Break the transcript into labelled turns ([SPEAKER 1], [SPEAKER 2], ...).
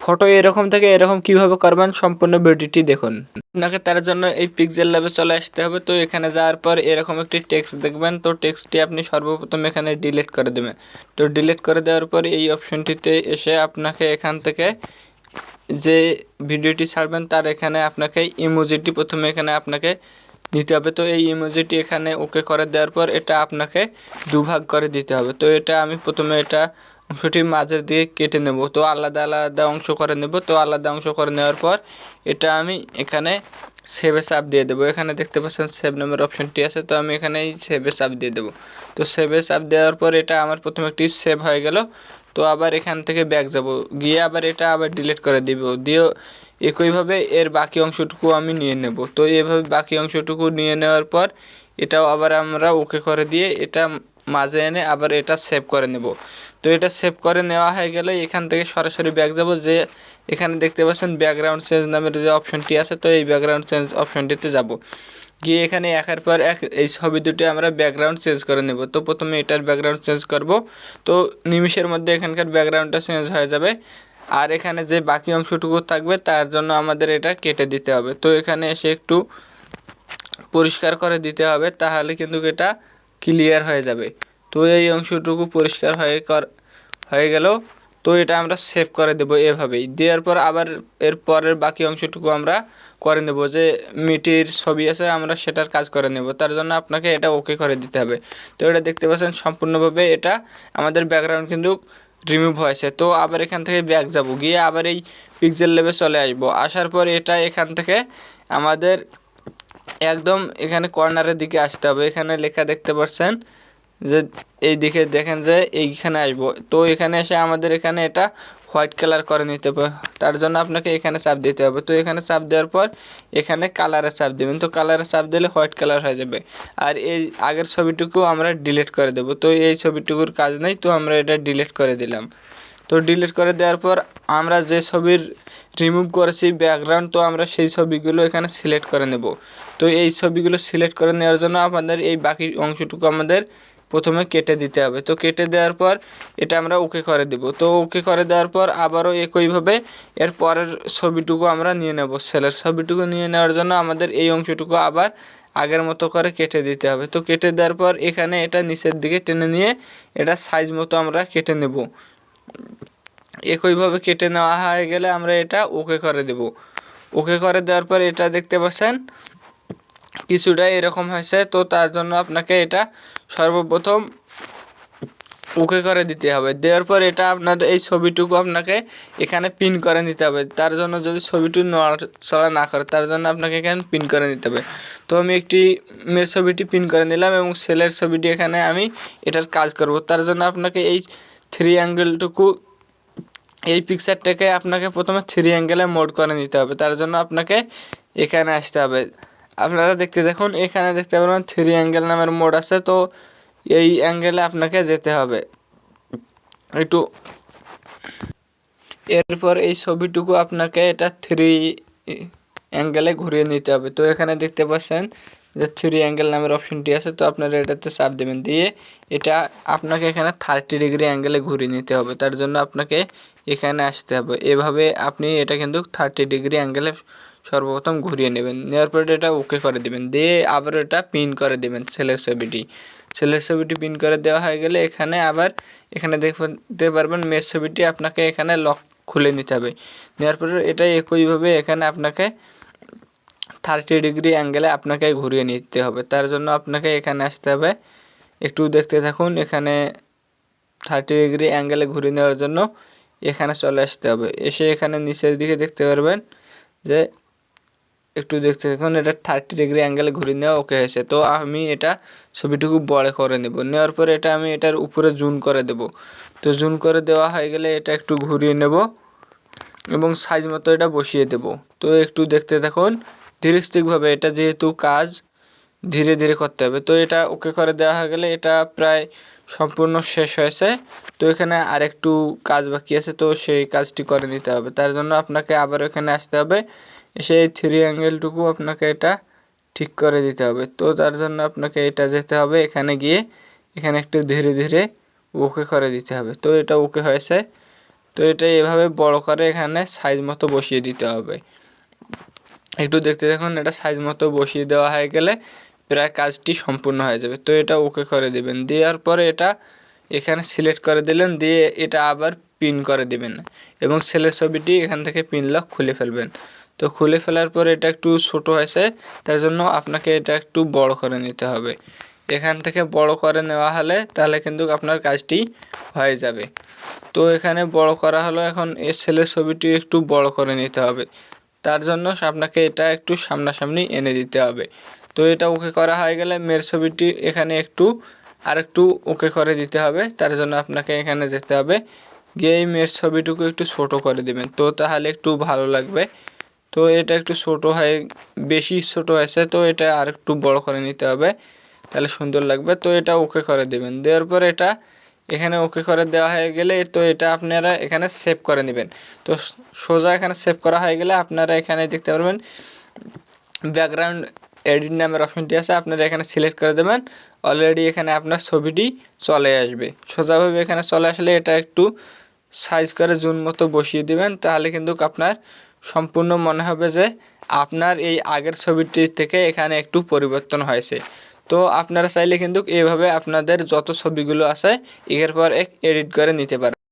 [SPEAKER 1] Photo এরকম থেকে এরকম কিভাবে করবেন সম্পূর্ণ ভিডিওটি দেখুন। আপনাকে তার জন্য এই পিক্সেল ল্যাবে চলে আসতে হবে। তো এখানে যাওয়ার পর এরকম একটি টেক্সট দেখবেন, তো টেক্সটটি আপনি সর্বপ্রথম এখানে ডিলিট করে দেবেন। তো ডিলিট করে দেওয়ার পর এই অপশনটিতে এসে আপনাকে এখান থেকে যে ভিডিওটি ছাড়বেন তার এখানে আপনাকে ইমোজিটি প্রথমে এখানে আপনাকে দিতে হবে। তো এই ইমোজিটি এখানে ওকে করে দেওয়ার পর এটা আপনাকে দুভাগ করে দিতে হবে। তো এটা আমি প্রথমে এটা অংশটি মাঝের দিকে কেটে নেব। তো আলাদা আলাদা অংশ করে নেব। তো আলাদা অংশ করে নেওয়ার পর এটা আমি এখানে সেভে চাপ দিয়ে দেবো। এখানে দেখতে পাচ্ছেন সেভ নামের অপশনটি আছে, তো আমি এখানে এই সেভে চাপ দিয়ে দেবো। তো সেভে চাপ দেওয়ার পর এটা আমার প্রথমে একটি সেভ হয়ে গেল। তো আবার এখান থেকে ব্যাক যাব, গিয়ে আবার এটা আবার ডিলিট করে দিব, দিয়ে একইভাবে এর বাকি অংশটুকু আমি নিয়ে নেব। তো এইভাবে বাকি অংশটুকু নিয়ে নেওয়ার পর এটাও আবার আমরা ওকে করে দিয়ে এটা মাঝে এনে আবার এটা সেভ করে নেব। তো এটা সেভ করে নেওয়া হয়ে গেলে এখান থেকে সরাসরি ব্যাক যাব, যে এখানে দেখতে পাচ্ছেন ব্যাকগ্রাউন্ড চেঞ্জ নামের যে অপশনটি আছে, তো এই ব্যাকগ্রাউন্ড চেঞ্জ অপশনটিতে যাব, গিয়ে এখানে একের পর এক এই ছবি দুটি আমরা ব্যাকগ্রাউন্ড চেঞ্জ করে নেব। তো প্রথমে এটার ব্যাকগ্রাউন্ড চেঞ্জ করব। তো নিমিষের মধ্যে এখানকার ব্যাকগ্রাউন্ডটা চেঞ্জ হয়ে যাবে। আর এখানে যে বাকি অংশটুকু থাকবে তার জন্য আমাদের এটা কেটে দিতে হবে। তো এখানে এসে একটু পরিষ্কার করে দিতে হবে, তাহলে কিন্তু এটা ক্লিয়ার হয়ে যাবে। তো এই অংশটুকু পরিষ্কার হয়ে গেল। তো এটা আমরা সেভ করে দেব এভাবেই। দেওয়ার পর আবার এর পরের বাকি অংশটুকু আমরা করে নেব, যে মিটির ছবি আছে আমরা সেটার কাজ করে নেব। তার জন্য আপনাকে এটা ওকে করে দিতে হবে। তো এটা দেখতে পাচ্ছেন সম্পূর্ণভাবে এটা আমাদের ব্যাকগ্রাউন্ড কিন্তু রিমুভ হয়েছে। তো আবার এখান থেকে ব্যাক যাব, গিয়ে আবার এই পিক্সেল লেভে চলে আসবো। আসার পর এটা এখান থেকে আমাদের একদম এখানে কর্নারের দিকে আসতে হবে। এখানে লেখা দেখতে পাচ্ছেন যে এই দিকে দেখেন যে এইখানে আসবো। তো এখানে এসে আমাদের এখানে এটা হোয়াইট কালার করে নিতে হবে। তার জন্য আপনাকে এখানে চাপ দিতে হবে। তো এখানে চাপ দেওয়ার পর এখানে কালারে চাপ দেবেন। তো কালারে চাপ দিলে হোয়াইট কালার হয়ে যাবে। আর এই আগের ছবিটুকু আমরা ডিলিট করে দেব। তো এই ছবিটুকুর কাজ নেই, তো আমরা এটা ডিলিট করে দিলাম। তো ডিলিট করে দেওয়ার পর আমরা যে ছবির রিমুভ করেছি ব্যাকগ্রাউন্ড, তো আমরা সেই ছবিগুলো এখানে সিলেক্ট করে নেব। তো এই ছবিগুলো সিলেক্ট করে নেওয়ার জন্য আমাদের এই বাকি অংশটুকু আমাদের প্রথমে কেটে দিতে হবে। তো কেটে দেওয়ার পর এটা আমরা ওকে করে দেব। তো ওকে করে দেওয়ার পর আবারও একইভাবে এর পরের ছবিটুকু আমরা নিয়ে নেব। ছেলের ছবিটুকু নিয়ে নেওয়ার জন্য আমাদের এই অংশটুকু আবার আগের মতো করে কেটে দিতে হবে। তো কেটে দেওয়ার পর এখানে এটা নিচের দিকে টেনে নিয়ে এটা সাইজ মতো আমরা কেটে নেব। একইভাবে কেটে নেওয়া হয়ে গেলে আমরা এটা ওকে করে দেব। ওকে করে দেওয়ার পর এটা দেখতে পাচ্ছেন কিছুটা এরকম হয়েছে। তো তার জন্য আপনাকে এটা সর্বপ্রথম ওকে করে দিতে হবে। দেওয়ার পর এটা আপনার এই ছবিটুকু আপনাকে এখানে পিন করে নিতে হবে। তার জন্য যদি ছবিটি নড়াচড়া না করে তার জন্য আপনাকে এখানে পিন করে নিতে হবে। তো আমি একটি মেয়ের ছবিটি পিন করে নিলাম এবং ছেলের ছবিটি এখানে আমি এটার কাজ করব। তার জন্য আপনাকে এই থ্রি অ্যাঙ্গেলটুকু এই পিকচারটাকে আপনাকে প্রথমে থ্রি অ্যাঙ্গেলে মোড করে নিতে হবে। তার জন্য আপনাকে এখানে আসতে হবে। আপনারা দেখতে দেখুন, এখানে দেখতে পারবেন থ্রি অ্যাঙ্গেল নামের মোড আছে। তো এই অ্যাঙ্গেলে আপনাকে যেতে হবে একটু। এরপর এই ছবিটুকু আপনাকে এটা থ্রি অ্যাঙ্গেলে ঘুরিয়ে নিতে হবে। তো এখানে দেখতে পাচ্ছেন যে থ্রি অ্যাঙ্গেল নামের অপশনটি আছে, তো আপনারা এটাতে চাপ দেবেন, দিয়ে এটা আপনাকে এখানে 30 ডিগ্রি অ্যাঙ্গেলে ঘুরিয়ে নিতে হবে। তার জন্য আপনাকে এখানে আসতে হবে। এভাবে আপনি এটা কিন্তু 30 ডিগ্রি অ্যাঙ্গেলে সর্বপ্রথম ঘুরিয়ে নেবেন। নেওয়ার পরে এটা ওকে করে দেবেন, দিয়ে আবার এটা পিন করে দেবেন ছেলের ছবিটি পিন করে দেওয়া হয়ে গেলে এখানে আবার এখানে দেখতে পারবেন মেয়ের ছবিটি আপনাকে এখানে লক খুলে নিতে হবে। নেওয়ার পরে এটা একইভাবে এখানে আপনাকে 30 ডিগ্রি অ্যাঙ্গেলে আপনাকে ঘুরিয়ে নিতে হবে। তার জন্য আপনাকে এখানে আসতে হবে, একটু দেখতে থাকুন। এখানে 30 ডিগ্রি অ্যাঙ্গেলে ঘুরিয়ে নেওয়ার জন্য এখানে চলে আসতে হবে। এসে এখানে নিচের দিকে দেখতে পারবেন যে একটু দেখতে থাকুন, এটা 30 ডিগ্রি অ্যাঙ্গেলে ঘুরিয়ে নেওয়া ওকে হয়েছে। তো আমি এটা ছবিটুকু বড় করে নেব। নেওয়ার পরে এটা আমি এটার উপরে জুম করে দেব। তো জুম করে দেওয়া হয়ে গেলে এটা একটু ঘুরিয়ে নেব এবং সাইজ মতো এটা বসিয়ে দেব। তো একটু দেখতে থাকুন ধীরে স্থিরভাবে, এটা যেহেতু কাজ ধীরে ধীরে করতে হবে। তো এটা ওকে করে দেওয়া হয়ে গেলে এটা প্রায় সম্পূর্ণ শেষ হয়েছে। তো এখানে আরেকটু কাজ বাকি আছে, তো সেই কাজটি করে নিতে হবে। তার জন্য আপনাকে আবার এখানে আসতে হবে, এসে এই থ্রি অ্যাঙ্গেলটুকু আপনাকে এটা ঠিক করে দিতে হবে। তো তার জন্য আপনাকে এটা যেতে হবে, এখানে গিয়ে এখানে একটু ধীরে ধীরে ওকে করে দিতে হবে। তো এটা ওকে হয়েছে। তো এটা এভাবে বড় করে এখানে সাইজ মতো বসিয়ে দিতে হবে। একটু দেখতে দেখুন, এটা সাইজ মতো বসিয়ে দেওয়া হয়ে গেলে প্রায় কাজটি সম্পূর্ণ হয়ে যাবে। তো এটা ওকে করে দিবেন, দেওয়ার পরে এটা এখানে সিলেক্ট করে দিলেন, দিয়ে এটা আবার পিন করে দিবেন এবং ছেলের ছবিটি এখান থেকে পিন লক খুলে ফেলবেন। তো খুলে ফেলার পর এটা একটু ছোট হয়েছে, তাই জন্য আপনাকে এটা একটু বড় করে নিতে হবে। এখান থেকে বড় করে নেওয়া হলে তাহলে কিন্তু আপনার কাজটি হয়ে যাবে। তো এখানে বড় করা হলো, এখন এই ছেলের ছবিটি একটু বড় করে নিতে হবে। তার জন্য আপনাকে এটা একটু সামনাসামনি এনে দিতে হবে। তো এটা ওকে করা হয়ে গেলে মেয়ের ছবিটি এখানে আরেকটু ওকে করে দিতে হবে। তার জন্য আপনাকে এখানে যেতে হবে, গিয়ে এই মেয়ের ছবিটুকু একটু ছোট করে দিবেন, তো তাহলে একটু ভালো লাগবে। তো এটা একটু ছোট হয়ে বেশি ছোট হয়েছে, তো এটা আর একটু বড় করে নিতে হবে, তাহলে সুন্দর লাগবে। তো এটা ওকে করে দেবেন, দেওয়ার পর এটা এখানে ওকে করে দেওয়া হয়ে গেলে তো এটা আপনারা এখানে সেভ করে নেবেন। তো সোজা এখানে সেভ করা হয়ে গেলে আপনারা এখানে দেখতে পারবেন ব্যাকগ্রাউন্ড এডিট নামের অপশনটি আছে, আপনারা এখানে সিলেক্ট করে দেবেন। অলরেডি এখানে আপনার ছবিটি চলে আসবে। সোজাভাবে এখানে চলে আসলে এটা একটু সাইজ করে জুন মতো বসিয়ে দিবেন, তাহলে কিন্তু আপনার সম্পূর্ণ মনে হবে যে আপনার এই আগের ছবিটির থেকে এখানে একটু পরিবর্তন হয়েছে। তো আপনারা চাইলে কিন্তু এইভাবে আপনাদের যত ছবিগুলো আছে এর পর এক এডিট করে নিতে পারেন।